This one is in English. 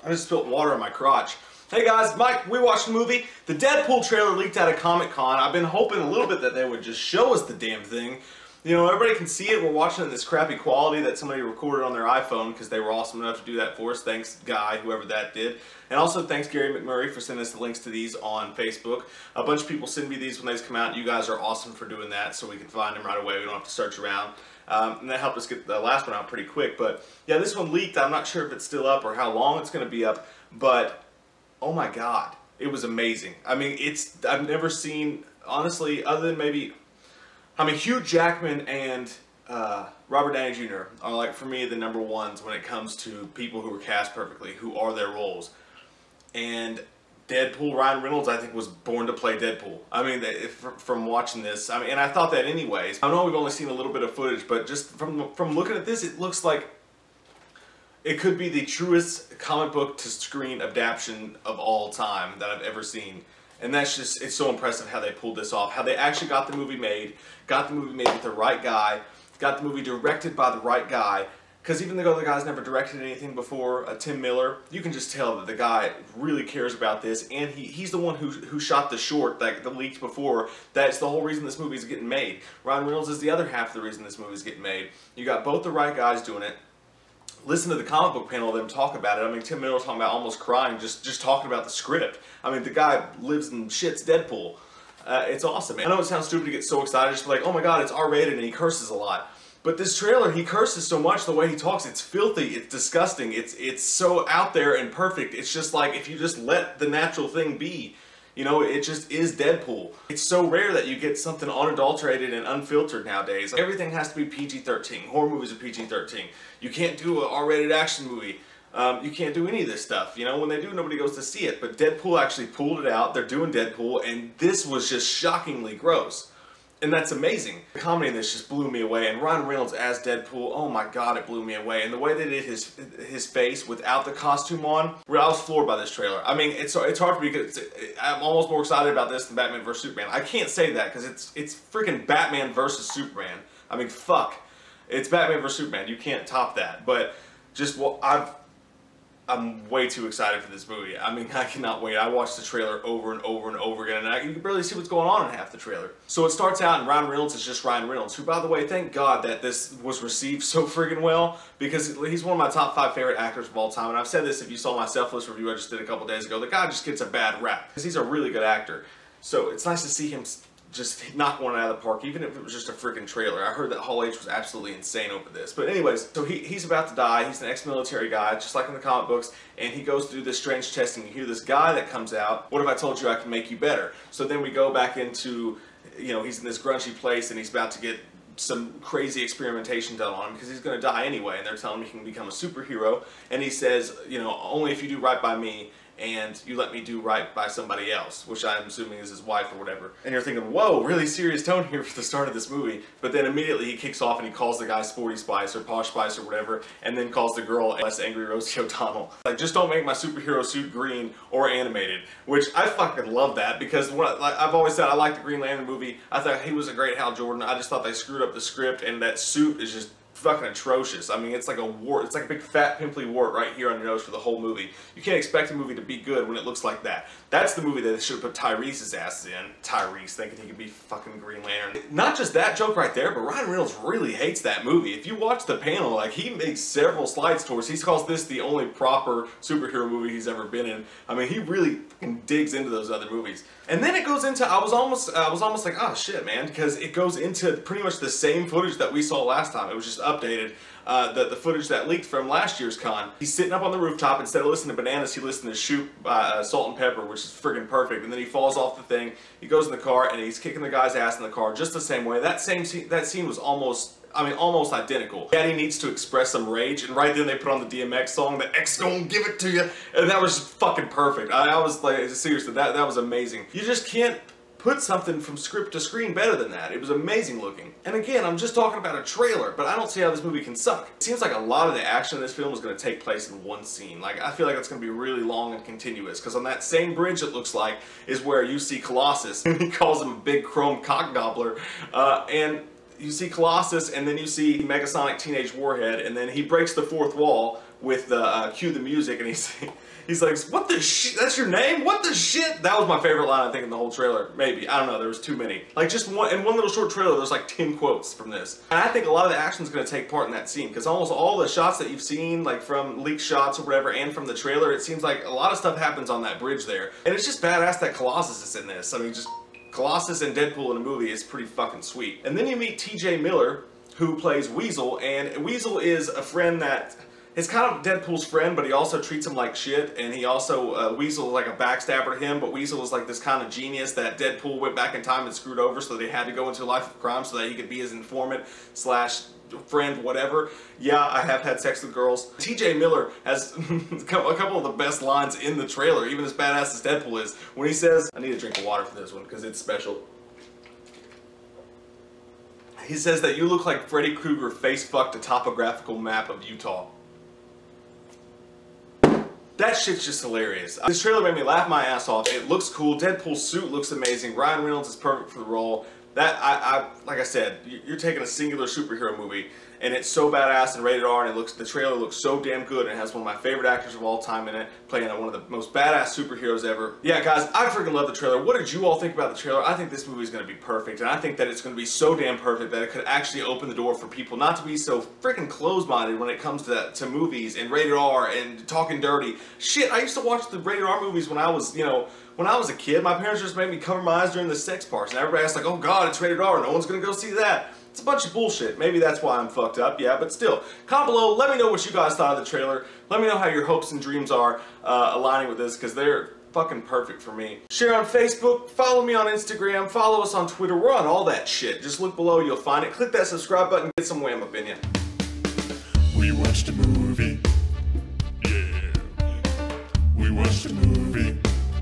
I just spilled water on my crotch. Hey guys, Mike, we watched the movie. The Deadpool trailer leaked out of Comic-Con. I've been hoping a little bit that they would just show us the damn thing. You know, everybody can see it. We're watching it in this crappy quality that somebody recorded on their iPhone because they were awesome enough to do that for us. Thanks, Guy, whoever that did. And also thanks, Gary McMurray, for sending us the links to these on Facebook. A bunch of people send me these when they come out. You guys are awesome for doing that so we can find them right away. We don't have to search around. And that helped us get the last one out pretty quick. But yeah, this one leaked. I'm not sure if it's still up or how long it's going to be up. But oh my God, it was amazing. I mean, I've never seen, honestly, other than maybe, I mean, Hugh Jackman and Robert Downey Jr. are, like, for me, the number ones when it comes to people who are cast perfectly, who are their roles. And Deadpool, Ryan Reynolds, I think, was born to play Deadpool. I mean, from watching this, I mean, and I thought that anyways. I know we've only seen a little bit of footage, but just from looking at this, it looks like it could be the truest comic book to screen adaptation of all time that I've ever seen. And that's just, it's so impressive how they pulled this off. How they actually got the movie made with the right guy, got the movie directed by the right guy. Because even though the guy's never directed anything before, Tim Miller, you can just tell that the guy really cares about this. And he's the one who shot the short that leaked before. That's the whole reason this movie is getting made. Ryan Reynolds is the other half of the reason this movie is getting made. You got both the right guys doing it. Listen to the comic book panel of them talk about it. I mean, Tim Miller was talking about almost crying just talking about the script. I mean, the guy lives and shits Deadpool. It's awesome, man. I know it sounds stupid to get so excited, just like, oh my God, it's R-rated and he curses a lot. But this trailer, he curses so much, the way he talks, it's filthy, it's disgusting, it's so out there and perfect. It's just like, if you just let the natural thing be, you know, it just is Deadpool. It's so rare that you get something unadulterated and unfiltered nowadays. Everything has to be PG-13. Horror movies are PG-13. You can't do an R-rated action movie. You can't do any of this stuff. You know, when they do, nobody goes to see it. But Deadpool actually pulled it out. They're doing Deadpool, and this was just shockingly gross. And that's amazing. The comedy in this just blew me away. And Ryan Reynolds as Deadpool, oh my God, it blew me away. And the way they did his face without the costume on, I was floored by this trailer. I mean, it's hard for me because I'm almost more excited about this than Batman vs. Superman. I can't say that because it's freaking Batman vs. Superman. I mean, fuck. It's Batman vs. Superman. You can't top that. But just, well, I'm way too excited for this movie. I mean, I cannot wait. I watched the trailer over and over and over again, and you can barely see what's going on in half the trailer. So it starts out, and Ryan Reynolds is just Ryan Reynolds, who, by the way, thank God that this was received so friggin' well, because he's one of my top 5 favorite actors of all time. And I've said this, if you saw my Selfless review I just did a couple days ago, the guy just gets a bad rap, because he's a really good actor. So it's nice to see him just knock one out of the park, even if it was just a freaking trailer. I heard that Hall H was absolutely insane over this. But anyways, so he's about to die. He's an ex-military guy, just like in the comic books, and he goes through this strange testing. You hear this guy that comes out, what if I told you I can make you better? So then we go back into, you know, he's in this grungy place, and he's about to get some crazy experimentation done on him because he's going to die anyway, and they're telling him he can become a superhero, and he says, you know, only if you do right by me and you let me do right by somebody else, which I'm assuming is his wife or whatever. And you're thinking, whoa, really serious tone here for the start of this movie. But then immediately he kicks off and he calls the guy Sporty Spice or Posh Spice or whatever, and then calls the girl less angry Rosie O'Donnell. Like, just don't make my superhero suit green or animated, which I fucking love that, because like I've always said, I like the Green Lantern movie. I thought he was a great Hal Jordan. I just thought they screwed up the script, and that suit is just fucking atrocious. I mean, it's like a wart. It's like a big fat pimply wart right here on your nose for the whole movie. You can't expect a movie to be good when it looks like that. That's the movie that they should have put Tyrese's ass in. Tyrese, thinking he could be fucking Green Lantern. Not just that joke right there, but Ryan Reynolds really hates that movie. If you watch the panel, like, he makes several slides towards, he calls this the only proper superhero movie he's ever been in. I mean, he really fucking digs into those other movies. And then it goes into, I was almost like, oh shit, man, because it goes into pretty much the same footage that we saw last time. It was just updated. The footage that leaked from last year's con. He's sitting up on the rooftop. Instead of listening to Bananas, he listened to Shoot by Salt and Pepper, which is friggin' perfect. And then he falls off the thing. He goes in the car and he's kicking the guy's ass in the car just the same way. That scene was almost, I mean, almost identical. Daddy needs to express some rage, and right then they put on the DMX song, the X gon' give it to you, and that was just fucking perfect. I was like, seriously, that was amazing. You just can't put something from script to screen better than that. It was amazing looking. And again, I'm just talking about a trailer, but I don't see how this movie can suck. It seems like a lot of the action in this film is going to take place in one scene. Like, I feel like it's going to be really long and continuous, because on that same bridge, it looks like, is where you see Colossus, and he calls him a big chrome cock gobbler, and you see Colossus, and then you see Megasonic Teenage Warhead, and then he breaks the fourth wall with the cue the music, and he's like, what the shit? That's your name? What the shit? That was my favorite line, I think, in the whole trailer. Maybe. I don't know. There was too many. Like, just in one little short trailer, there's like 10 quotes from this. And I think a lot of the action is going to take part in that scene, because almost all the shots that you've seen, like from leaked shots or whatever, and from the trailer, it seems like a lot of stuff happens on that bridge there. And it's just badass that Colossus is in this. I mean, just Colossus and Deadpool in a movie is pretty fucking sweet. And then you meet T.J. Miller, who plays Weasel, and Weasel is a friend that is kind of Deadpool's friend, but he also treats him like shit, and he also, Weasel is like a backstabber to him, but Weasel is like this kind of genius that Deadpool went back in time and screwed over, so they had to go into a life of crime so that he could be his informant slash friend, whatever. Yeah, I have had sex with girls. T.J. Miller has a couple of the best lines in the trailer, even as badass as Deadpool is, when he says, I need a drink of water for this one, because it's special. He says that you look like Freddy Krueger face-fucked a topographical map of Utah. That shit's just hilarious. This trailer made me laugh my ass off. It looks cool. Deadpool's suit looks amazing. Ryan Reynolds is perfect for the role. That, like I said, you're taking a singular superhero movie, and it's so badass and rated R, and the trailer looks so damn good, and it has one of my favorite actors of all time in it, playing one of the most badass superheroes ever. Yeah, guys, I freaking love the trailer. What did you all think about the trailer? I think this movie is going to be perfect, and I think that it's going to be so damn perfect that it could actually open the door for people not to be so freaking closed-minded when it comes to movies and rated R and talking dirty. Shit, I used to watch the rated R movies when I was, you know, when I was a kid. My parents just made me cover my eyes during the sex parts, and everybody asked like, oh god, it's rated R, no one's gonna go see that. It's a bunch of bullshit. Maybe that's why I'm fucked up, yeah, but still. Comment below, let me know what you guys thought of the trailer. Let me know how your hopes and dreams are aligning with this, because they're fucking perfect for me. Share on Facebook, follow me on Instagram, follow us on Twitter. We're on all that shit. Just look below, you'll find it. Click that subscribe button, get some WAM opinion. We watched a movie. Yeah. We watched a movie.